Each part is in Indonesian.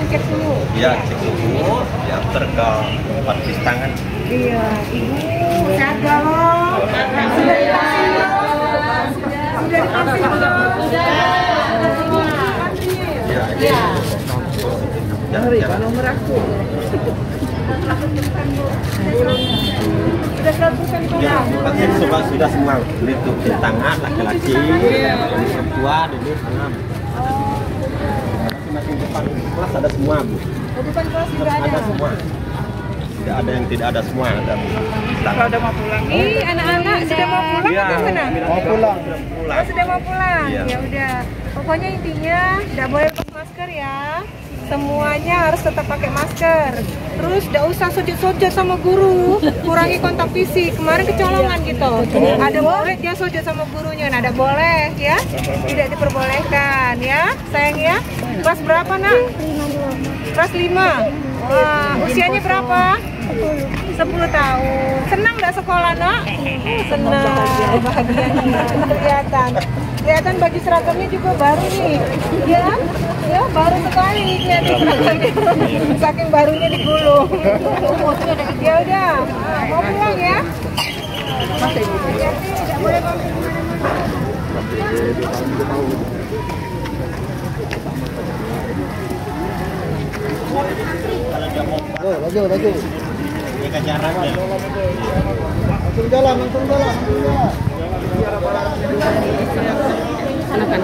cek suhu. Iya, cek suhu, diantar ke tempat cuci tangan. Iya, ibu sehat galau. Sudah divaksin belum? Sudah divaksin belum? Iya. Nomor aku. Sudah 100% Ya, vaksin sudah semua. Itu cuci tangan laki-laki, perempuan, ini tangan. Masing-masing depan kelas ada semua, Bu. Depan kelas juga Ada semua. Tidak ada yang tidak ada semua. Ada. Kalau udah mau pulang. Ih, anak-anak sudah mau pulang Iya, atau gimana? mau pulang. Oh, sudah mau pulang. Iya. Ya udah. Pokoknya intinya tidak boleh lepas masker ya. Semuanya harus tetap pakai masker. Terus tidak usah sujud-sujud sama guru. Kurangi kontak fisik. Kemarin kecolongan gitu. Ada murid dia sujud sama gurunya. Nah, ada boleh ya. Tidak diperbolehkan ya. Sayang ya. Kelas berapa, Nak? Kelas 5. Wah, usianya berapa? 10 tahun. Senang nggak sekolah, Nak? Senang, bahagia kelihatan. Kelihatan baju seragamnya juga baru nih. Ya baru sekali kelihatan seragamnya. Saking barunya digulung. Ya udah, mau pulang ya? Hati-hati, tidak boleh mampir Laju. Jaga jaraknya. Langsung jalan. Silakan.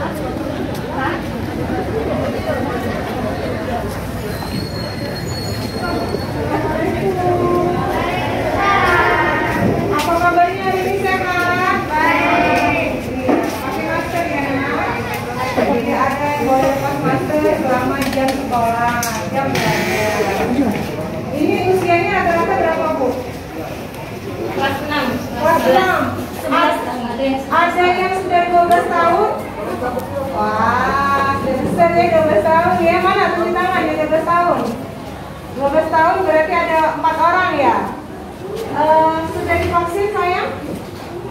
Apa kabarnya hari ini, sehat? Baik. Pakai masker ya, Nak. Tidak ada yang boleh lepas masker selama jam sekolah, jam belajar. Ini usianya rata-rata berapa, Bu? Kelas 6. Kelas 6. Ada yang sudah 12 tahun? Wah, sudah besar ya 12 tahun ya. Mana tulis tangan yang 12 tahun? 12 tahun berarti ada 4 orang ya? Sudah divaksin sayang?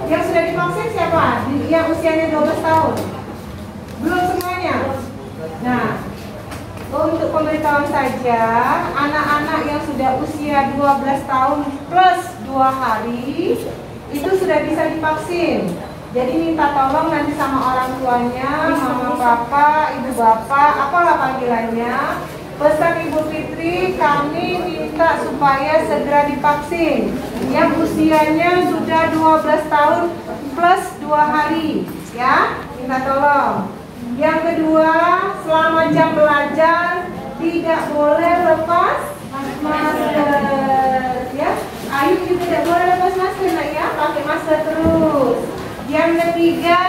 Yang sudah divaksin siapa? Yang usianya 12 tahun? Belum semuanya? Nah, untuk pemberitahuan saja, anak-anak yang sudah usia 12 tahun plus 2 hari itu sudah bisa divaksin. Jadi minta tolong nanti sama orang tuanya, mama, papa, ibu, bapak, apalah panggilannya. Pesan Ibu Fitri, kami minta supaya segera divaksin. Yang usianya sudah 12 tahun plus 2 hari, ya, minta tolong. Yang kedua, selama jam belajar tidak boleh lepas masker, ya. Ayu juga tidak boleh lepas masker, Nak, ya, pakai masker terus. Yang ketiga,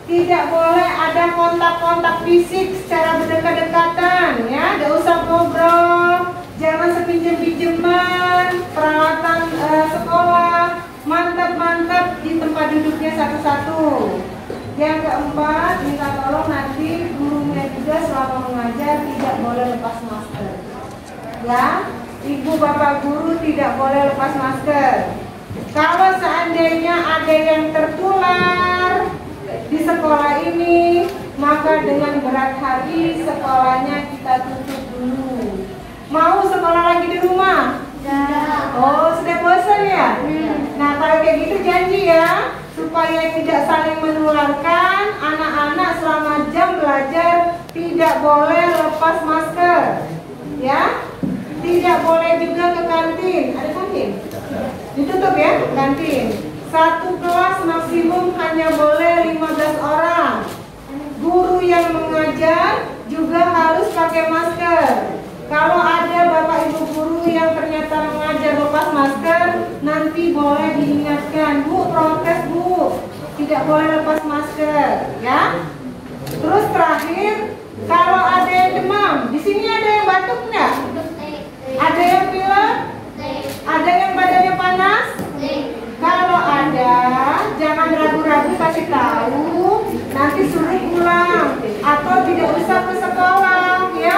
tidak boleh ada kontak-kontak fisik secara berdekat-dekatan, ya. Tidak usah ngobrol, jangan sepinjem-pinjeman peralatan sekolah, mantap-mantap di tempat duduknya satu-satu. Yang keempat, minta tolong nanti gurunya juga selama mengajar tidak boleh lepas masker, ya. Ibu bapak guru tidak boleh lepas masker. Kalau seandainya ada yang tertular di sekolah ini, maka dengan berat hati sekolahnya kita tutup dulu. Mau sekolah lagi di rumah? Oh, sudah bosan ya? Nah, kalau kayak gitu janji ya, supaya tidak saling menularkan, anak-anak selama jam belajar tidak boleh lepas masker, ya. Tidak boleh juga ke kantin. Ada kantin? Ditutup ya, kantin. Satu kelas maksimum hanya boleh 15 orang. Guru yang mengajar juga harus pakai masker. Kalau ada bapak ibu guru yang ternyata mengajar lepas masker, nanti boleh diingatkan, Bu, protes Bu, tidak boleh lepas masker, ya. Terus terakhir, kalau ada yang demam, di sini ada yang batuk nggak? Ada yang pilek? Ada yang badannya panas? Kalau ada, jangan ragu-ragu kasih tahu, nanti suruh pulang atau tidak usah ke sekolah, ya.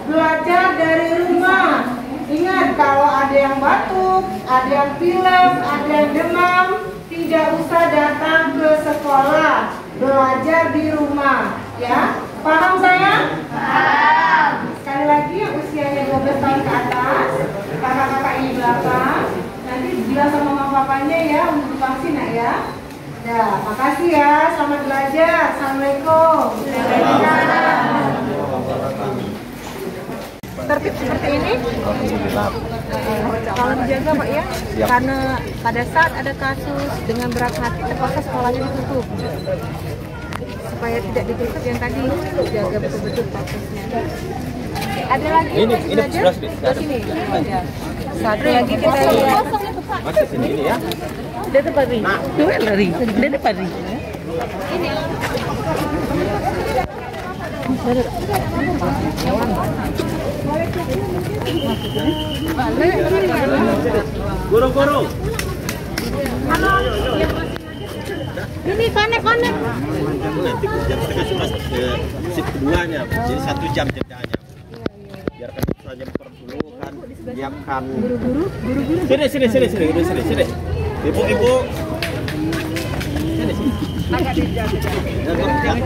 Belajar dari rumah. Ingat, kalau ada yang batuk, ada yang pilek, ada yang demam, tidak usah datang ke sekolah, belajar di rumah, ya. Paham sayang? Paham. Sekali lagi yang usia Ya, makasih ya. Selamat belajar. Assalamualaikum. Tertib seperti ini. Kalau dijaga Pak ya, karena pada saat ada kasus dengan berat hati terpaksa sekolahnya ditutup. Supaya tidak ditutup yang tadi, jaga betul-betul prosesnya. Ada lagi ini belajar? Di sini. Ya. Satu lagi kita lihat. Masih sini ini ya. Dia depan ring. Dia lari. Dia depan ring. Ini. Guru-guru. Halo. Ini konek. Nanti jam 11:30 shift keduanya, jadi 1 jam jedanya. Biarkan saja dulu kan, siapkan. Guru-guru. Sini. Ibu. Sini.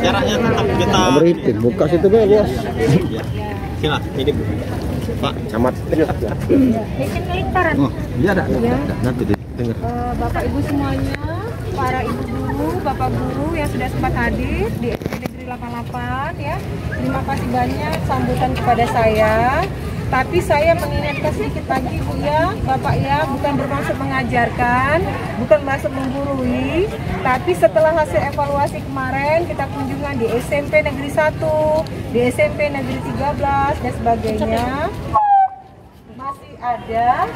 Jaraknya tetap kita beritik, buka situ be luas. Ya. Sila, ini Bu. Pak Camat. Bikin lingkaran. Oh, iya ada. Nanti dengar. Bapak Ibu semuanya, para ibu guru, bapak guru yang sudah sempat hadir di SD Negeri 88 ya. Terima kasih banyak sambutan kepada saya. Tapi saya mengingatkan sedikit lagi Bu ya, Bapak ya, bukan bermaksud mengajarkan, bukan bermaksud menggurui, tapi setelah hasil evaluasi kemarin kita kunjungan di SMP Negeri 1, di SMP Negeri 13 dan sebagainya, masih ada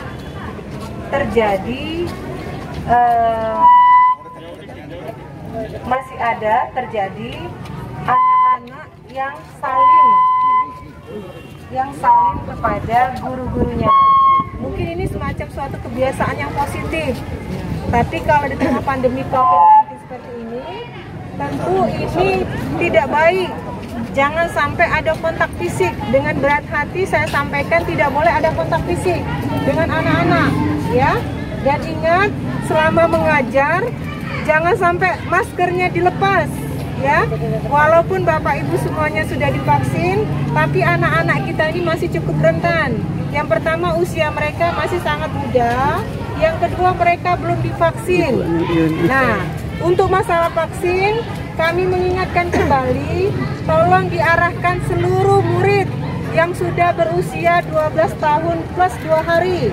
terjadi anak-anak yang saling kepada guru-gurunya. Mungkin ini semacam suatu kebiasaan yang positif. Tapi kalau di tengah pandemi COVID-19 seperti ini, tentu ini tidak baik. Jangan sampai ada kontak fisik. Dengan berat hati saya sampaikan tidak boleh ada kontak fisik dengan anak-anak, ya. Dan ingat, selama mengajar jangan sampai maskernya dilepas. Ya, walaupun Bapak Ibu semuanya sudah divaksin, tapi anak-anak kita ini masih cukup rentan. Yang pertama, usia mereka masih sangat muda. Yang kedua, mereka belum divaksin. Nah, untuk masalah vaksin, kami mengingatkan kembali, tolong diarahkan seluruh murid yang sudah berusia 12 tahun plus 2 hari.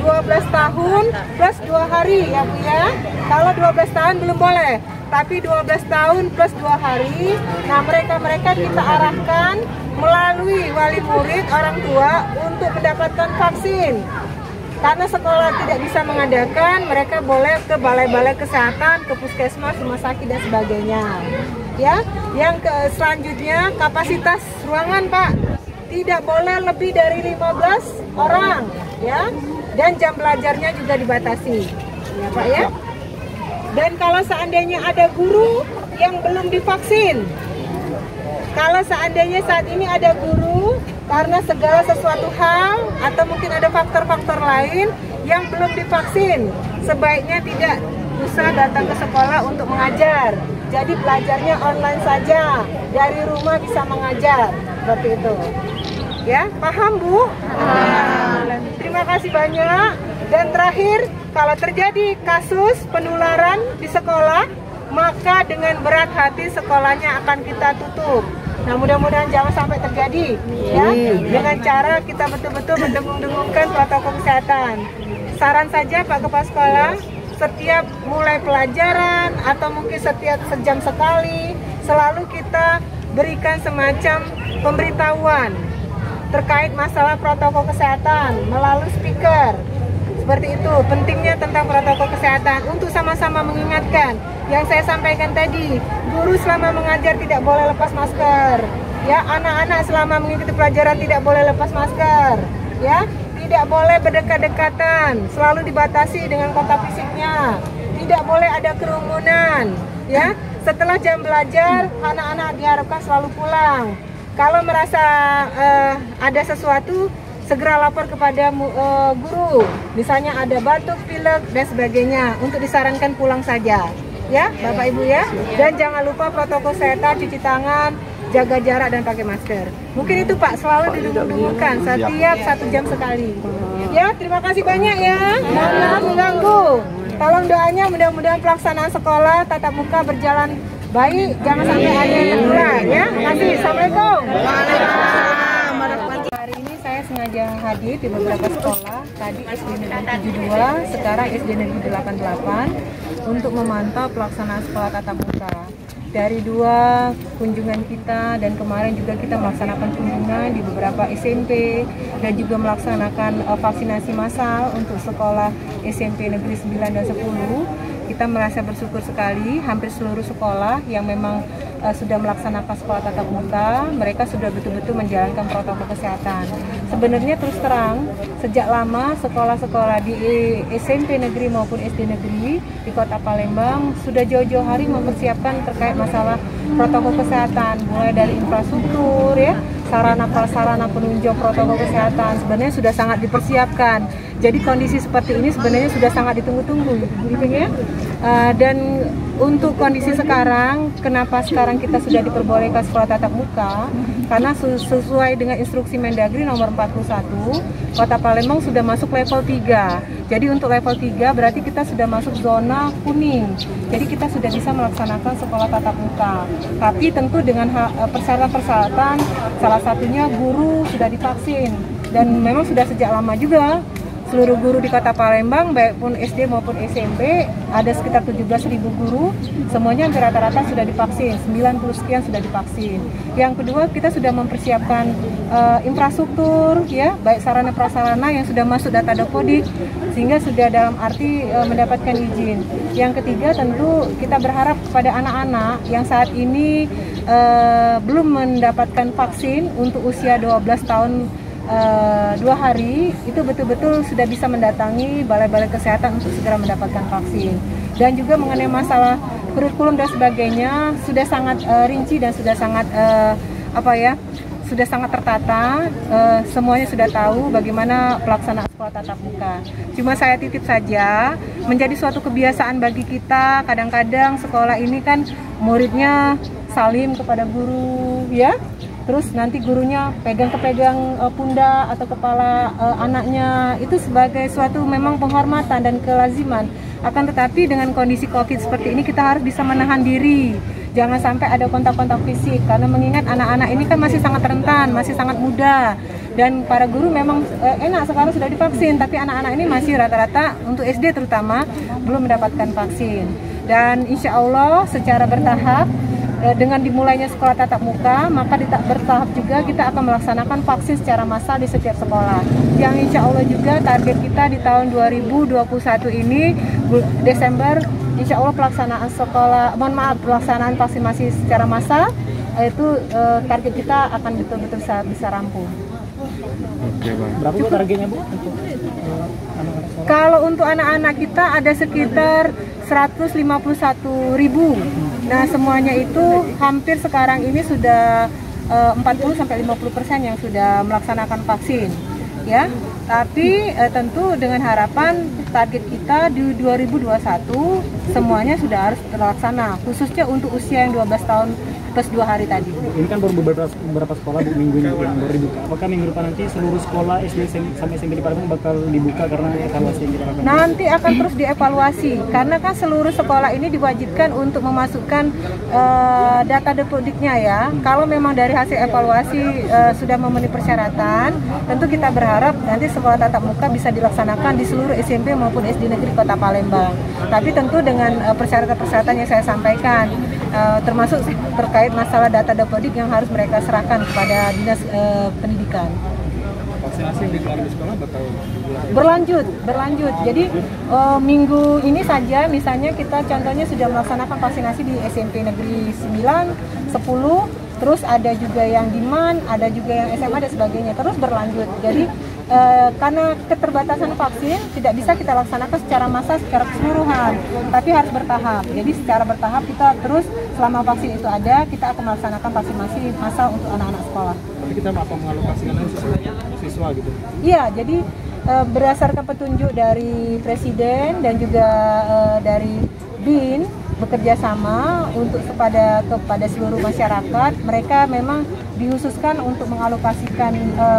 12 tahun plus 2 hari ya Bu ya. Kalau 12 tahun belum boleh, tapi 12 tahun plus 2 hari, nah mereka kita arahkan melalui wali murid, orang tua untuk mendapatkan vaksin. Karena sekolah tidak bisa mengadakan, mereka boleh ke balai-balai kesehatan, ke puskesmas, rumah sakit dan sebagainya. Ya, yang selanjutnya kapasitas ruangan Pak, tidak boleh lebih dari 15 orang, ya. Dan jam belajarnya juga dibatasi, ya Pak ya. Dan kalau seandainya ada guru yang belum divaksin, kalau seandainya saat ini ada guru karena segala sesuatu hal atau mungkin ada faktor-faktor lain yang belum divaksin, sebaiknya tidak usah datang ke sekolah untuk mengajar. Jadi belajarnya online saja, dari rumah bisa mengajar, seperti itu. Ya, paham Bu? Terima kasih banyak. Dan terakhir, kalau terjadi kasus penularan di sekolah, maka dengan berat hati sekolahnya akan kita tutup. Nah, mudah-mudahan jangan sampai terjadi, ya. Dengan cara kita betul-betul mendengung-dengungkan protokol kesehatan. Saran saja Pak Kepala Sekolah, setiap mulai pelajaran atau mungkin setiap sejam sekali, selalu kita berikan semacam pemberitahuan terkait masalah protokol kesehatan melalui speaker. Seperti itu, pentingnya tentang protokol kesehatan untuk sama-sama mengingatkan yang saya sampaikan tadi. Guru selama mengajar tidak boleh lepas masker. Ya, anak-anak selama mengikuti pelajaran tidak boleh lepas masker. Ya, tidak boleh berdekat-dekatan, selalu dibatasi dengan kontak fisiknya. Tidak boleh ada kerumunan. Ya, setelah jam belajar, anak-anak diharapkan selalu pulang. Kalau merasa ada sesuatu, segera lapor kepada guru, misalnya ada batuk, pilek, dan sebagainya, untuk disarankan pulang saja, ya Bapak Ibu ya. Dan jangan lupa protokol kesehatan, cuci tangan, jaga jarak dan pakai masker. Mungkin itu Pak, selalu didengung-dengungkan setiap 1 jam sekali. Ya, terima kasih banyak ya. Mohon maaf mengganggu. Tolong doanya mudah-mudahan pelaksanaan sekolah tatap muka berjalan baik, jangan sampai ada yang tertular ya. Terima kasih. Assalamualaikum. Hari ini saya sengaja hadir di beberapa sekolah, tadi SD Negeri 72, sekarang SD Negeri 88 untuk memantau pelaksanaan sekolah tatap muka. Dari 2 kunjungan kita dan kemarin juga kita melaksanakan kunjungan di beberapa SMP dan juga melaksanakan vaksinasi massal untuk sekolah SMP Negeri 9 dan 10. Kita merasa bersyukur sekali, hampir seluruh sekolah yang memang sudah melaksanakan sekolah tatap muka, mereka sudah betul-betul menjalankan protokol kesehatan. Sebenarnya terus terang, sejak lama sekolah-sekolah di SMP negeri maupun SD negeri di Kota Palembang sudah jauh-jauh hari mempersiapkan terkait masalah protokol kesehatan, mulai dari infrastruktur ya, sarana-prasarana penunjang protokol kesehatan sebenarnya sudah sangat dipersiapkan. Jadi kondisi seperti ini sebenarnya sudah sangat ditunggu-tunggu, gitu ya. Dan untuk kondisi sekarang, kenapa sekarang kita sudah diperbolehkan sekolah tatap muka? Karena sesuai dengan instruksi Mendagri nomor 41, Kota Palembang sudah masuk level 3. Jadi untuk level 3 berarti kita sudah masuk zona kuning. Jadi kita sudah bisa melaksanakan sekolah tatap muka. Tapi tentu dengan persyaratan-persyaratan, salah satunya guru sudah divaksin. Dan memang sudah sejak lama juga. Seluruh guru di Kota Palembang, baik pun SD maupun SMP, ada sekitar 17.000 guru, semuanya rata-rata sudah divaksin, 90 sekian sudah divaksin. Yang kedua, kita sudah mempersiapkan infrastruktur, ya, baik sarana prasarana yang sudah masuk data Dapodik, sehingga sudah dalam arti mendapatkan izin. Yang ketiga, tentu kita berharap kepada anak-anak yang saat ini belum mendapatkan vaksin untuk usia 12 tahun 2 hari, itu betul-betul sudah bisa mendatangi balai-balai kesehatan untuk segera mendapatkan vaksin. Dan juga mengenai masalah kurikulum dan sebagainya sudah sangat rinci dan sudah sangat sudah sangat tertata. Semuanya sudah tahu bagaimana pelaksanaan sekolah tatap muka. Cuma saya titip saja, menjadi suatu kebiasaan bagi kita. Kadang-kadang sekolah ini kan muridnya salim kepada guru, ya. Terus nanti gurunya pegang pundak atau kepala anaknya, itu sebagai suatu memang penghormatan dan kelaziman. Akan tetapi dengan kondisi COVID seperti ini kita harus bisa menahan diri. Jangan sampai ada kontak-kontak fisik, karena mengingat anak-anak ini kan masih sangat rentan, masih sangat muda. Dan para guru memang enak sekarang sudah divaksin, tapi anak-anak ini masih rata-rata untuk SD terutama belum mendapatkan vaksin. Dan insya Allah secara bertahap, dengan dimulainya sekolah tatap muka, maka bertahap juga kita akan melaksanakan vaksin secara massal di setiap sekolah. Yang insya Allah juga target kita di tahun 2021 ini, Desember, insya Allah pelaksanaan vaksinasi secara massal, itu target kita akan betul-betul bisa rampung. Oke, Bang. Berapa Bu targetnya, Bu? Kalau untuk anak-anak kita ada sekitar 151.000. Nah, semuanya itu hampir sekarang ini sudah 40-50% yang sudah melaksanakan vaksin, ya. Tapi tentu dengan harapan target kita di 2021 semuanya sudah harus terlaksana, khususnya untuk usia yang 12 tahun plus 2 hari tadi. Ini kan baru beberapa sekolah Bu, minggu ini yang baru dibuka. Apakah minggu depan nanti seluruh sekolah SD sampai SMP di Palembang bakal dibuka karena evaluasi yang kita lakukan? Nanti akan terus dievaluasi, karena kan seluruh sekolah ini diwajibkan untuk memasukkan data Depodiknya, ya. Kalau memang dari hasil evaluasi sudah memenuhi persyaratan, tentu kita berharap nanti sekolah tatap muka bisa dilaksanakan di seluruh SMP maupun SD negeri Kota Palembang. Tapi tentu dengan persyaratan-persyaratan yang saya sampaikan, termasuk terkait masalah data Dapodik yang harus mereka serahkan kepada Dinas Pendidikan. Vaksinasi yang digelar di sekolah bakal berlanjut. Jadi minggu ini saja misalnya kita contohnya sudah melaksanakan vaksinasi di SMP Negeri 9, 10, terus ada juga yang di MAN, ada juga yang SMA dan sebagainya, terus berlanjut. Jadi karena keterbatasan vaksin tidak bisa kita laksanakan secara massal secara keseluruhan, tapi harus bertahap. Jadi secara bertahap kita terus selama vaksin itu ada, kita akan melaksanakan vaksinasi massal untuk anak-anak sekolah. Tapi kita apa mengalokasikan siswa gitu? Iya, jadi berdasarkan petunjuk dari Presiden dan juga dari BIN bekerja sama untuk kepada seluruh masyarakat, mereka memang dikhususkan untuk mengalokasikan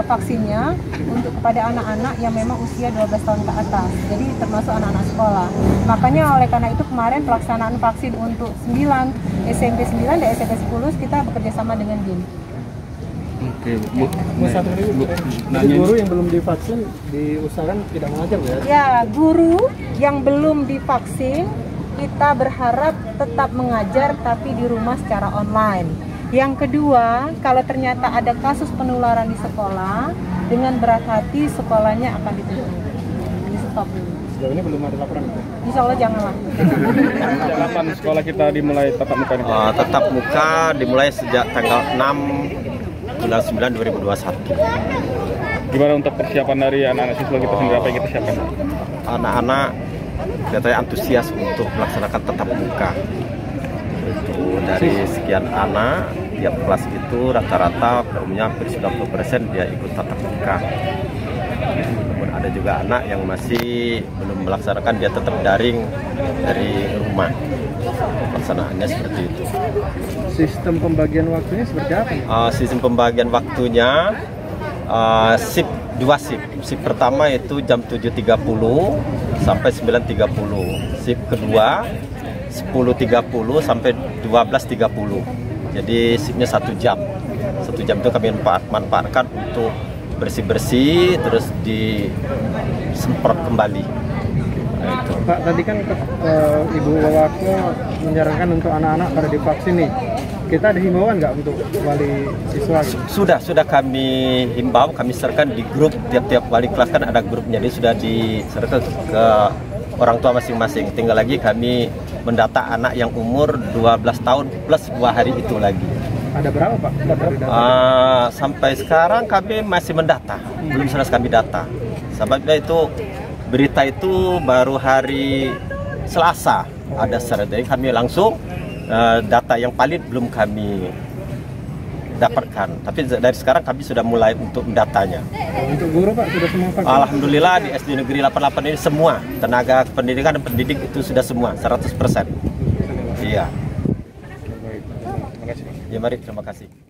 vaksinnya untuk kepada anak-anak yang memang usia 12 tahun ke atas, jadi termasuk anak-anak sekolah. Makanya oleh karena itu kemarin pelaksanaan vaksin untuk 9 SMP 9 dan SMP 10 kita bekerja sama dengan BIN. Oke, Satu lagi, jadi guru yang belum divaksin diusahakan tidak mengajar ya? Ya, guru yang belum divaksin kita berharap tetap mengajar tapi di rumah secara online. Yang kedua, kalau ternyata ada kasus penularan di sekolah, dengan berat hati sekolahnya akan ditutup, di stop dulu. Sejauh ini belum ada laporan itu? Insya Allah janganlah. Kapan sekolah kita dimulai tatap muka ini? Tatap muka dimulai sejak tanggal 6 bulan 9 2021. Gimana untuk persiapan dari anak-anak siswa kita sendiri, apa yang kita siapkan? Anak-anak katanya antusias untuk melaksanakan tatap muka. Itu dari sekian anak, tiap kelas itu rata-rata umumnya hampir 90% dia ikut tatap muka. Namun ada juga anak yang masih belum melaksanakan, dia tetap daring dari rumah. Pelaksanaannya seperti itu. Sistem pembagian waktunya seperti apa? Sistem pembagian waktunya shift 2 shift. Shift pertama itu jam 7.30 sampai 9.30. Shift kedua 10.30 sampai 12.30. Jadi shiftnya 1 jam. 1 jam itu kami manfaatkan untuk bersih-bersih terus disemprot kembali. Nah, itu. Pak, tadi kan Ibu Wawako menyarankan untuk anak-anak pada divaksin nih. Kita ada himbauan nggak untuk wali siswa? Sudah kami himbau, kami serahkan di grup, tiap-tiap wali kelas kan ada grupnya, jadi sudah diserahkan ke orang tua masing-masing. Tinggal lagi kami mendata anak yang umur 12 tahun plus 2 hari itu lagi. Ada berapa Pak? Sampai sekarang kami masih mendata, belum selesai kami data. Sebabnya itu berita itu baru hari Selasa ada secara, jadi kami langsung data yang valid belum kami dapatkan. Tapi dari sekarang kami sudah mulai untuk mendatanya. Untuk guru Pak sudah semua vaksin? Alhamdulillah di SD Negeri 88 ini semua tenaga pendidikan dan pendidik itu sudah semua 100%. Iya. Baik, terima kasih. Ya mari, terima kasih.